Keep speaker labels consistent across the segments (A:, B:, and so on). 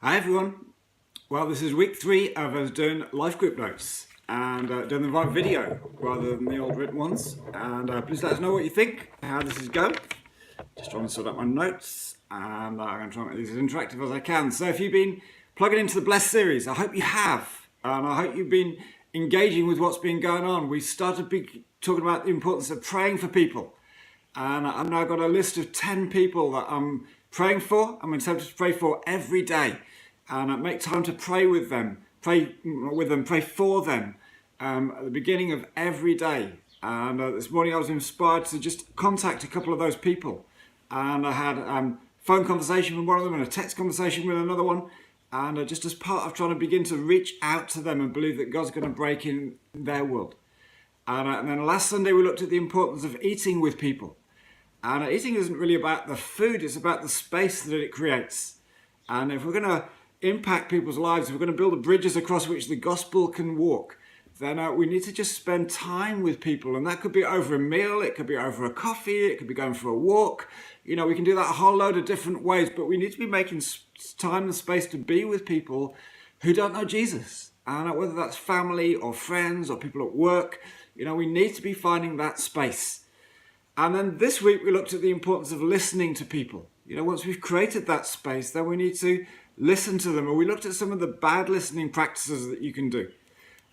A: Hi everyone. Well, this is week 3 of us doing life group notes and doing them via video rather than the old written ones. And please let us know what you think, how this is going. Just trying to sort out my notes and I'm going to try and make these as interactive as I can. So if you've been plugging into the Blessed series, I hope you have. And I hope you've been engaging with what's been going on. We started talking about the importance of praying for people. And I've now got a list of 10 people that I'm praying for. I'm attempting to pray for every day. And make time to pray with them, pray for them at the beginning of every day. And this morning I was inspired to just contact a couple of those people. And I had a phone conversation with one of them and a text conversation with another one. And just as part of trying to begin to reach out to them and believe that God's going to break in their world. And then last Sunday we looked at the importance of eating with people. And eating isn't really about the food, it's about the space that it creates. And if we're going to impact people's lives, if we're going to build the bridges across which the gospel can walk, then we need to just spend time with people. And that could be over a meal, it could be over a coffee, it could be going for a walk. You know, we can do that a whole load of different ways, but we need to be making time and space to be with people who don't know Jesus. And whether that's family or friends or people at work, you know, we need to be finding that space. And then this week we looked at the importance of listening to people. You know, once we've created that space, then we need to listen to them. And we looked at some of the bad listening practices that you can do.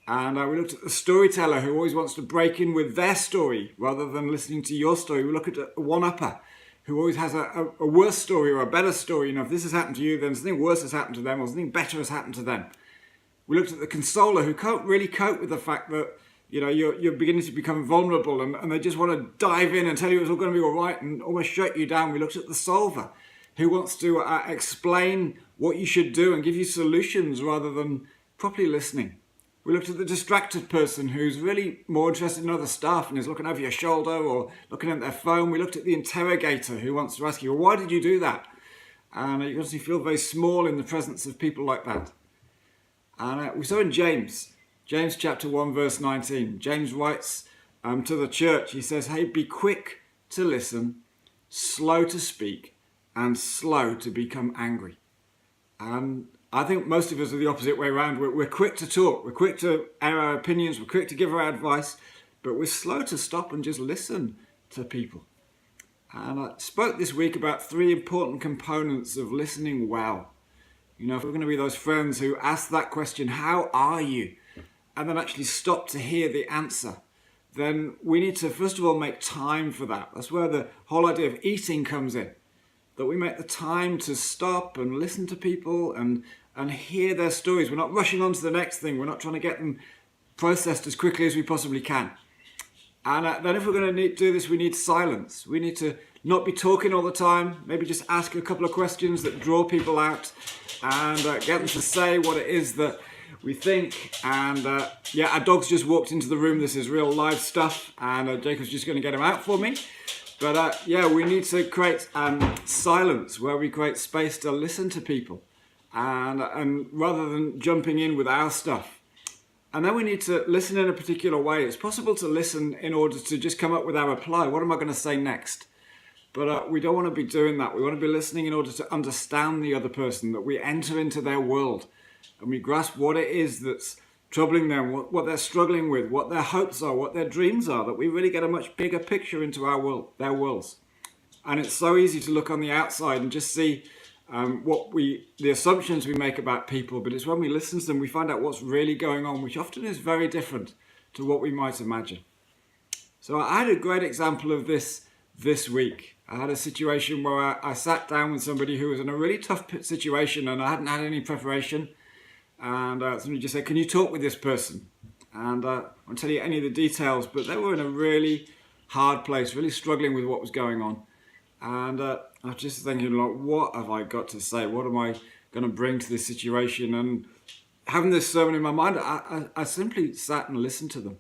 A: And we looked at the storyteller who always wants to break in with their story rather than listening to your story. We look at a one-upper who always has a worse story or a better story. You know, if this has happened to you, then something worse has happened to them or something better has happened to them. We looked at the consoler who can't really cope with the fact that, you know, you're beginning to become vulnerable and they just want to dive in and tell you it's all going to be all right and almost shut you down. We looked at the solver who wants to explain what you should do and give you solutions rather than properly listening. We looked at the distracted person who's really more interested in other stuff and is looking over your shoulder or looking at their phone. We looked at the interrogator who wants to ask you, well, why did you do that? And you obviously feel very small in the presence of people like that. And we saw in James chapter 1 verse 19, James writes to the church, he says, hey, be quick to listen, slow to speak, and slow to become angry. And I think most of us are the opposite way around. We're quick to talk, we're quick to air our opinions, we're quick to give our advice, but we're slow to stop and just listen to people. And I spoke this week about 3 important components of listening well. You know, if we're going to be those friends who ask that question, how are you? And then actually stop to hear the answer, then we need to first of all make time for that. That's where the whole idea of eating comes in. That we make the time to stop and listen to people and hear their stories. We're not rushing on to the next thing. We're not trying to get them processed as quickly as we possibly can. And then if we're going to do this, we need silence. We need to not be talking all the time. Maybe just ask a couple of questions that draw people out and get them to say what it is that we think. And yeah, our dog's just walked into the room. This is real live stuff. And Jacob's just going to get him out for me. But yeah, we need to create silence where we create space to listen to people and rather than jumping in with our stuff. And then we need to listen in a particular way. It's possible to listen in order to just come up with our reply. What am I going to say next? But we don't want to be doing that. We want to be listening in order to understand the other person, that we enter into their world and we grasp what it is that's troubling them, what they're struggling with, what their hopes are, what their dreams are, that we really get a much bigger picture into our world, their worlds. And it's so easy to look on the outside and just see the assumptions we make about people, but it's when we listen to them we find out what's really going on, which often is very different to what we might imagine. So I had a great example of this week. I had a situation where I sat down with somebody who was in a really tough situation and I hadn't had any preparation. And somebody just said, can you talk with this person? And I won't tell you any of the details, but they were in a really hard place, really struggling with what was going on. And I was just thinking, like, what have I got to say? What am I going to bring to this situation? And having this sermon in my mind, I simply sat and listened to them.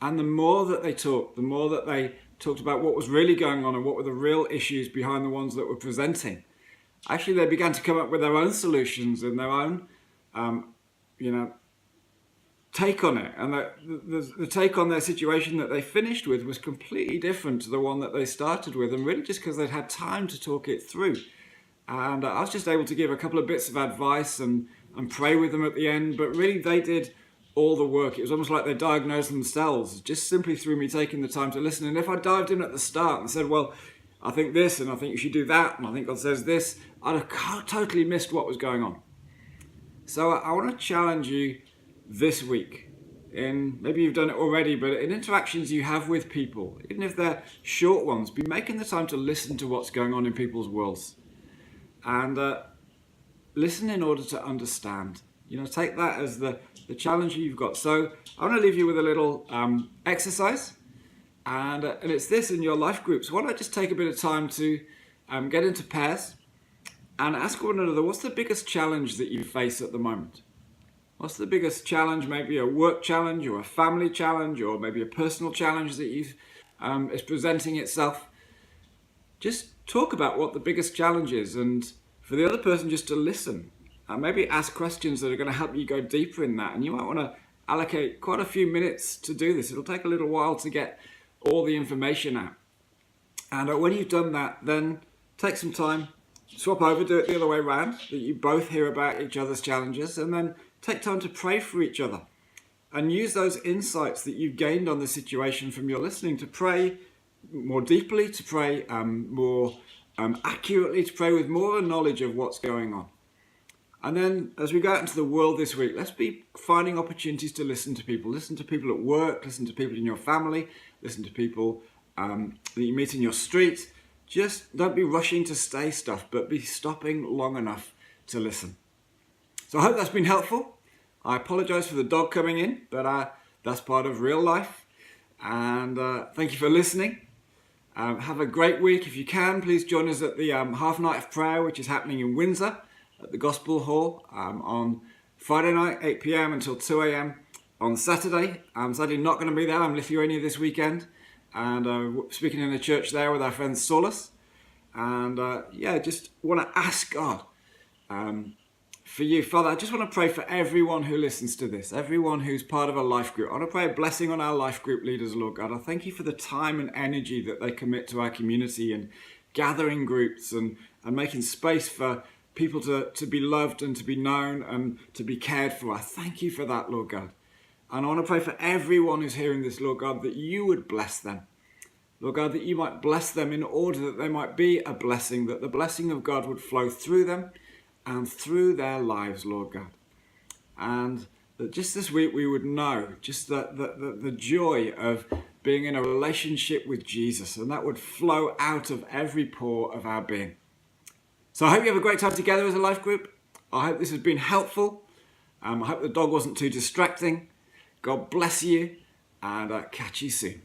A: And the more that they talked, the more that they talked about what was really going on and what were the real issues behind the ones that were presenting. Actually, they began to come up with their own solutions and their own take on it. And the take on their situation that they finished with was completely different to the one that they started with. And really just because they'd had time to talk it through. And I was just able to give a couple of bits of advice and pray with them at the end, but really they did all the work. It was almost like they diagnosed themselves, just simply through me taking the time to listen. And if I dived in at the start and said, well, I think this, and I think you should do that, and I think God says this, I'd have totally missed what was going on. So I want to challenge you this week, maybe you've done it already, but in interactions you have with people, even if they're short ones, be making the time to listen to what's going on in people's worlds. And listen in order to understand. Take that as the challenge you've got. So I want to leave you with a little exercise, and it's this in your life groups. Why not just take a bit of time to get into pairs and ask one another, what's the biggest challenge that you face at the moment? What's the biggest challenge? Maybe a work challenge or a family challenge or maybe a personal challenge that is presenting itself. Just talk about what the biggest challenge is, and for the other person just to listen. Maybe ask questions that are going to help you go deeper in that. And you might want to allocate quite a few minutes to do this. It'll take a little while to get all the information out. And when you've done that, then take some time, swap over, do it the other way around, that you both hear about each other's challenges, and then take time to pray for each other. And use those insights that you've gained on the situation from your listening to pray more deeply, to pray more accurately, to pray with more knowledge of what's going on. And then as we go out into the world this week, let's be finding opportunities to listen to people. Listen to people at work, listen to people in your family, listen to people that you meet in your street. Just don't be rushing to say stuff, but be stopping long enough to listen. So I hope that's been helpful. I apologize for the dog coming in, but that's part of real life. And thank you for listening. Have a great week. If you can, please join us at the half night of prayer, which is happening in Windsor at the Gospel Hall on Friday night, 8 p.m. until 2 a.m. on Saturday. I'm sadly not going to be there. I'm in Lithuania this weekend, and speaking in a church there with our friend Solus. And just want to ask God for you. Father, I just want to pray for everyone who listens to this, everyone who's part of a life group. I want to pray a blessing on our life group leaders, Lord God. I thank you for the time and energy that they commit to our community and gathering groups and making space for people to be loved and to be known and to be cared for. I thank you for that, Lord God. And I want to pray for everyone who's hearing this, Lord God, that you would bless them. Lord God, that you might bless them in order that they might be a blessing, that the blessing of God would flow through them and through their lives, Lord God. And that just this week we would know just the joy of being in a relationship with Jesus, and that would flow out of every pore of our being. So I hope you have a great time together as a life group. I hope this has been helpful. I hope the dog wasn't too distracting. God bless you, and catch you soon.